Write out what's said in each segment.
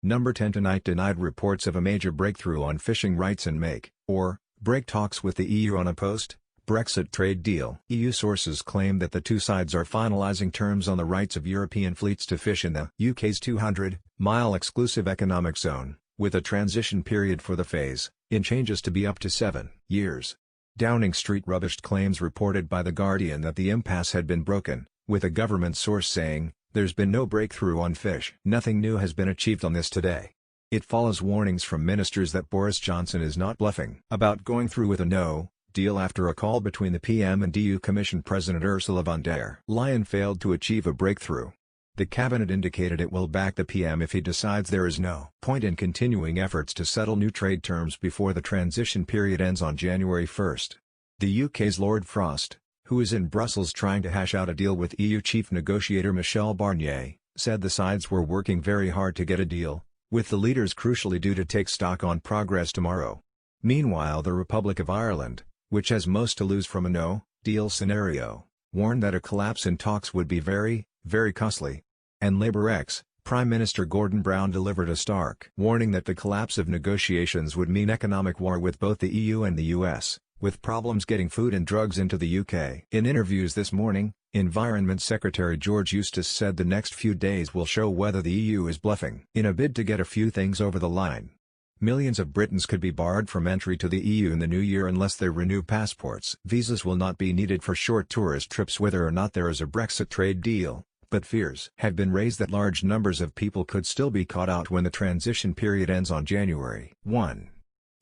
Number 10 tonight denied reports of a major breakthrough on fishing rights and break talks with the EU on a post-Brexit trade deal. EU sources claim that the two sides are finalising terms on the rights of European fleets to fish in the UK's 200-mile exclusive economic zone, with a transition period for the phase-in changes to be up to 7 years. Downing Street rubbished claims reported by The Guardian that the impasse had been broken, with a government source saying, "There's been no breakthrough on fish." Nothing new has been achieved on this today. It follows warnings from ministers that Boris Johnson is not bluffing about going through with a no deal after a call between the PM and EU Commission President Ursula von der Leyen failed to achieve a breakthrough. The cabinet indicated it will back the PM if he decides there is no point in continuing efforts to settle new trade terms before the transition period ends on January 1. The UK's Lord Frost, who is in Brussels trying to hash out a deal with EU chief negotiator Michel Barnier, said the sides were working very hard to get a deal, with the leaders crucially due to take stock on progress tomorrow. Meanwhile, the Republic of Ireland, which has most to lose from a no-deal scenario, warned that a collapse in talks would be very, very costly. And Labour ex-Prime Minister Gordon Brown delivered a stark warning that the collapse of negotiations would mean economic war with both the EU and the US, with problems getting food and drugs into the UK. In interviews this morning, Environment Secretary George Eustace said the next few days will show whether the EU is bluffing. In a bid to get a few things over the line, millions of Britons could be barred from entry to the EU in the new year unless they renew passports. Visas will not be needed for short tourist trips whether or not there is a Brexit trade deal, but fears have been raised that large numbers of people could still be caught out when the transition period ends on January 1.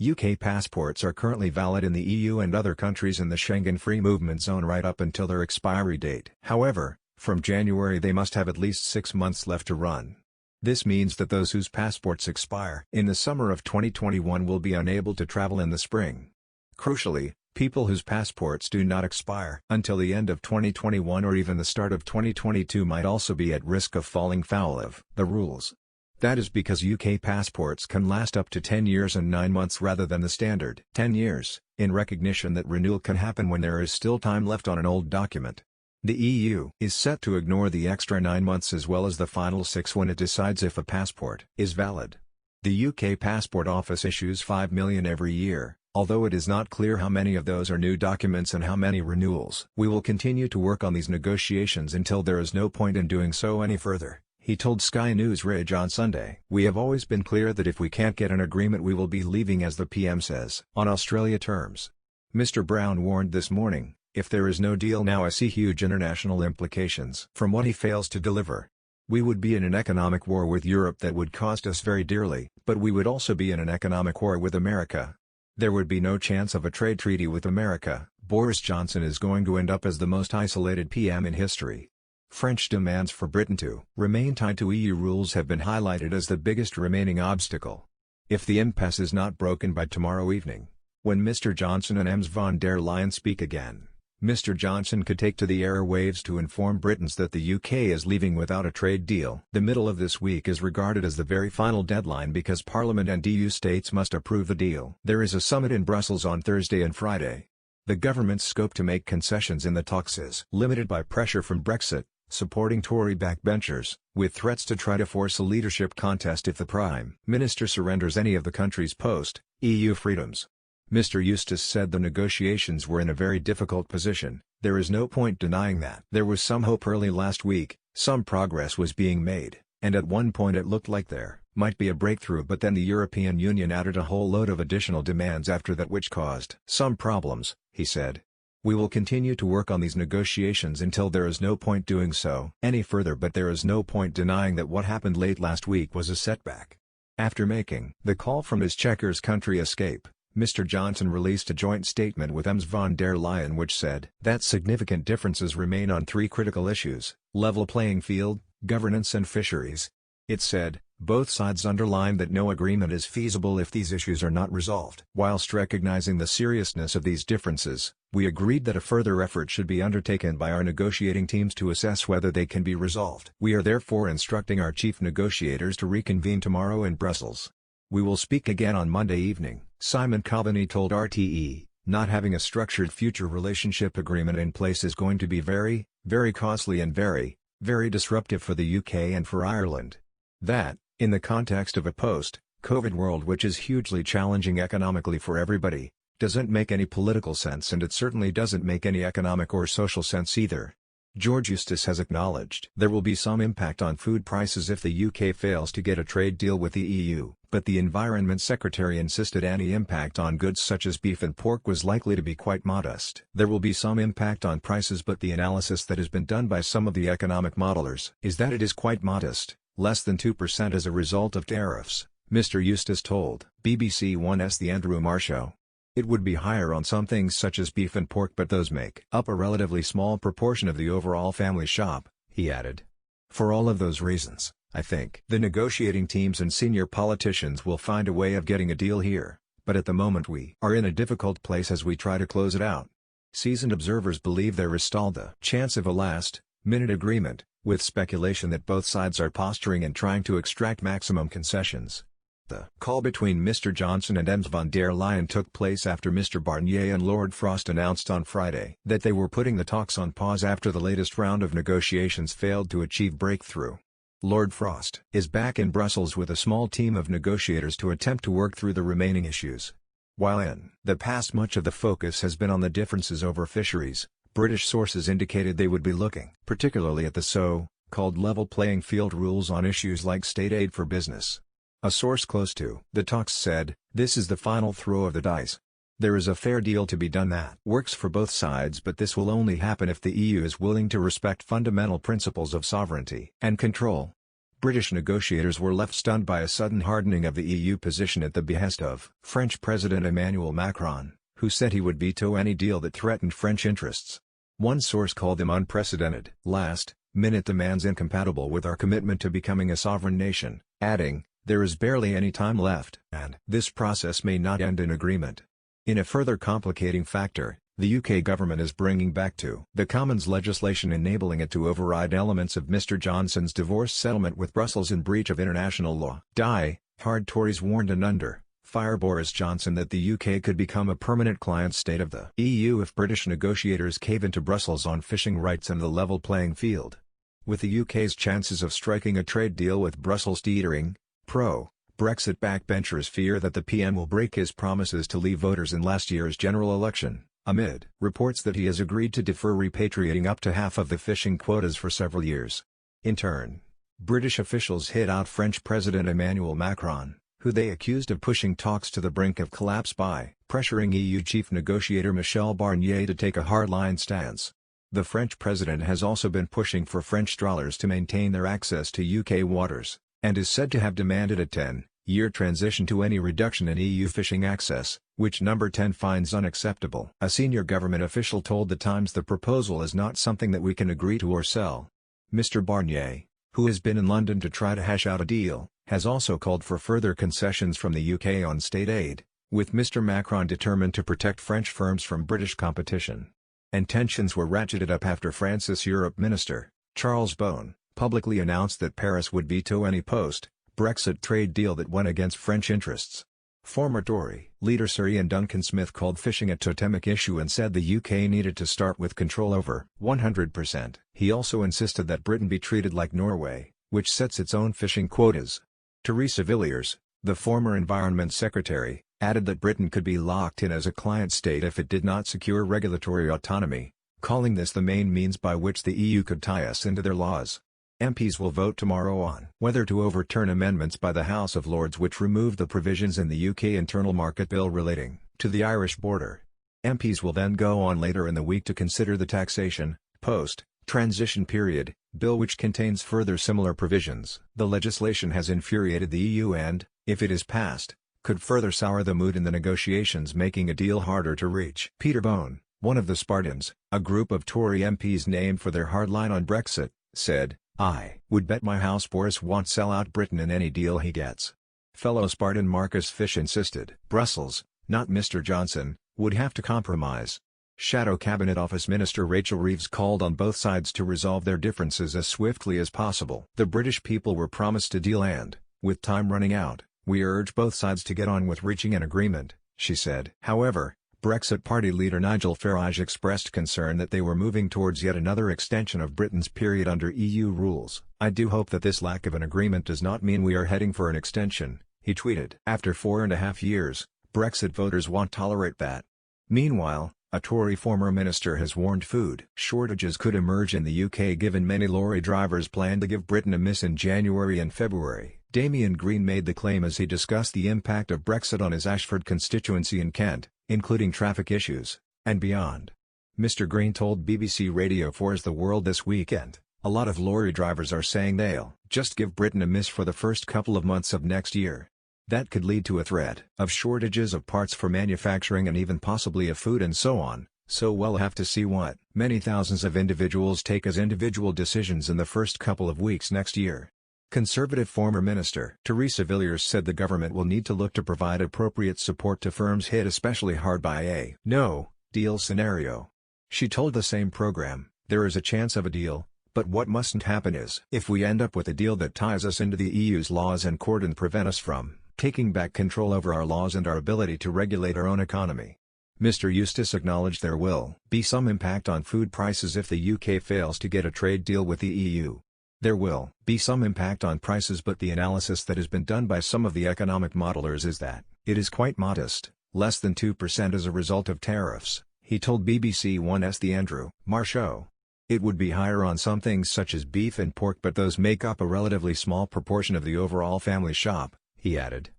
UK passports are currently valid in the EU and other countries in the Schengen Free Movement Zone right up until their expiry date. However, from January they must have at least 6 months left to run. This means that those whose passports expire in the summer of 2021 will be unable to travel in the spring. Crucially, people whose passports do not expire until the end of 2021 or even the start of 2022 might also be at risk of falling foul of the rules. That is because UK passports can last up to 10 years and 9 months rather than the standard 10 years, in recognition that renewal can happen when there is still time left on an old document. The EU is set to ignore the extra 9 months as well as the final 6 when it decides if a passport is valid. The UK Passport Office issues 5 million every year, although it is not clear how many of those are new documents and how many renewals. "We will continue to work on these negotiations until there is no point in doing so any further," he told Sky News Ridge on Sunday. "We have always been clear that if we can't get an agreement we will be leaving, as the PM says. On Australia terms," Mr. Brown warned this morning, "if there is no deal now I see huge international implications from what he fails to deliver. We would be in an economic war with Europe that would cost us very dearly, but we would also be in an economic war with America. There would be no chance of a trade treaty with America. Boris Johnson is going to end up as the most isolated PM in history." French demands for Britain to remain tied to EU rules have been highlighted as the biggest remaining obstacle. If the impasse is not broken by tomorrow evening, when Mr. Johnson and Ms. von der Leyen speak again, Mr. Johnson could take to the airwaves to inform Britons that the UK is leaving without a trade deal. The middle of this week is regarded as the very final deadline because Parliament and EU states must approve the deal. There is a summit in Brussels on Thursday and Friday. The government's scope to make concessions in the talks is limited by pressure from Brexit, supporting Tory backbenchers, with threats to try to force a leadership contest if the Prime Minister surrenders any of the country's post-EU freedoms. Mr. Eustace said the negotiations were in a very difficult position. "There is no point denying that. There was some hope early last week, some progress was being made, and at one point it looked like there might be a breakthrough, but then the European Union added a whole load of additional demands after that which caused some problems," he said. "We will continue to work on these negotiations until there is no point doing so any further, but there is no point denying that what happened late last week was a setback." After making the call from his checkers country escape, Mr. Johnson released a joint statement with Ms. von der Leyen which said that significant differences remain on 3 critical issues: level playing field, governance and fisheries. It said, both sides underlined that no agreement is feasible if these issues are not resolved. Whilst recognizing the seriousness of these differences, we agreed that a further effort should be undertaken by our negotiating teams to assess whether they can be resolved. We are therefore instructing our chief negotiators to reconvene tomorrow in Brussels. We will speak again on Monday evening, Simon Coveney told RTE. Not having a structured future relationship agreement in place is going to be very, very costly and very, very disruptive for the UK and for Ireland. That, In the context of a post-COVID world which is hugely challenging economically for everybody, doesn't make any political sense, and it certainly doesn't make any economic or social sense either. George Eustice has acknowledged there will be some impact on food prices if the UK fails to get a trade deal with the EU, but the Environment Secretary insisted any impact on goods such as beef and pork was likely to be quite modest. There will be some impact on prices, but the analysis that has been done by some of the economic modelers is that it is quite modest, less than 2% as a result of tariffs, Mr. Eustice told BBC One's The Andrew Marr Show. It would be higher on some things such as beef and pork, but those make up a relatively small proportion of the overall family shop, he added. For all of those reasons, I think the negotiating teams and senior politicians will find a way of getting a deal here, but at the moment we are in a difficult place as we try to close it out. Seasoned observers believe there is still the chance of a last-minute agreement, with speculation that both sides are posturing and trying to extract maximum concessions. The call between Mr. Johnson and Ms von der Leyen took place after Mr. Barnier and Lord Frost announced on Friday that they were putting the talks on pause after the latest round of negotiations failed to achieve breakthrough. Lord Frost is back in Brussels with a small team of negotiators to attempt to work through the remaining issues. While in the past much of the focus has been on the differences over fisheries, British sources indicated they would be looking particularly at the so-called level playing field rules on issues like state aid for business. A source close to the talks said, "This is the final throw of the dice. There is a fair deal to be done that works for both sides, but this will only happen if the EU is willing to respect fundamental principles of sovereignty and control." British negotiators were left stunned by a sudden hardening of the EU position at the behest of French President Emmanuel Macron, who said he would veto any deal that threatened French interests. One source called them unprecedented last-minute demands incompatible with our commitment to becoming a sovereign nation, adding, "There is barely any time left, and this process may not end in agreement." In a further complicating factor, the UK government is bringing back to the Commons legislation enabling it to override elements of Mr. Johnson's divorce settlement with Brussels in breach of international law. Die-hard Tories warned and under-fire Boris Johnson that the UK could become a permanent client state of the EU if British negotiators cave into Brussels on fishing rights and the level playing field. With the UK's chances of striking a trade deal with Brussels teetering, pro-Brexit backbenchers fear that the PM will break his promises to leave voters in last year's general election, amid reports that he has agreed to defer repatriating up to half of the fishing quotas for several years. In turn, British officials hit out French President Emmanuel Macron, who they accused of pushing talks to the brink of collapse by pressuring EU chief negotiator Michel Barnier to take a hardline stance. The French president has also been pushing for French trawlers to maintain their access to UK waters, and is said to have demanded a 10-year transition to any reduction in EU fishing access, which Number 10 finds unacceptable. A senior government official told The Times the proposal is not something that we can agree to or sell. Mr. Barnier, who has been in London to try to hash out a deal, has also called for further concessions from the UK on state aid, with Mr. Macron determined to protect French firms from British competition. And tensions were ratcheted up after France's Europe Minister, Charles Beaune, publicly announced that Paris would veto any post-Brexit trade deal that went against French interests. Former Tory leader Sir Ian Duncan Smith called fishing a totemic issue and said the UK needed to start with control over 100%. He also insisted that Britain be treated like Norway, which sets its own fishing quotas. Theresa Villiers, the former Environment Secretary, added that Britain could be locked in as a client state if it did not secure regulatory autonomy, calling this the main means by which the EU could tie us into their laws. MPs will vote tomorrow on whether to overturn amendments by the House of Lords which remove the provisions in the UK Internal Market Bill relating to the Irish border. MPs will then go on later in the week to consider the taxation, post-transition period, bill which contains further similar provisions. The legislation has infuriated the EU and, if it is passed, could further sour the mood in the negotiations, making a deal harder to reach. Peter Bone, one of the Spartans, a group of Tory MPs named for their hard line on Brexit, said, "I would bet my house Boris won't sell out Britain in any deal he gets." Fellow Spartan Marcus Fish insisted Brussels, not Mr. Johnson, would have to compromise. Shadow Cabinet Office Minister Rachel Reeves called on both sides to resolve their differences as swiftly as possible. The British people were promised a deal and, with time running out, we urge both sides to get on with reaching an agreement, she said. However, Brexit Party leader Nigel Farage expressed concern that they were moving towards yet another extension of Britain's period under EU rules. "I do hope that this lack of an agreement does not mean we are heading for an extension," he tweeted. After 4.5 years, Brexit voters won't tolerate that. Meanwhile, a Tory former minister has warned food shortages could emerge in the UK given many lorry drivers plan to give Britain a miss in January and February. Damien Green made the claim as he discussed the impact of Brexit on his Ashford constituency in Kent, including traffic issues, and beyond. Mr. Green told BBC Radio 4's The World this weekend, "A lot of lorry drivers are saying they'll just give Britain a miss for the first couple of months of next year. That could lead to a threat of shortages of parts for manufacturing and even possibly of food and so on, so we'll have to see what many thousands of individuals take as individual decisions in the first couple of weeks next year." Conservative former Minister Theresa Villiers said the government will need to look to provide appropriate support to firms hit especially hard by a no-deal scenario. She told the same program, "There is a chance of a deal, but what mustn't happen is if we end up with a deal that ties us into the EU's laws and court and prevent us from taking back control over our laws and our ability to regulate our own economy." Mr. Eustace acknowledged there will be some impact on food prices if the UK fails to get a trade deal with the EU. There will be some impact on prices, but the analysis that has been done by some of the economic modelers is that it is quite modest, less than 2% as a result of tariffs, he told BBC One's The Andrew Marr Show. It would be higher on some things such as beef and pork, but those make up a relatively small proportion of the overall family shop, he added.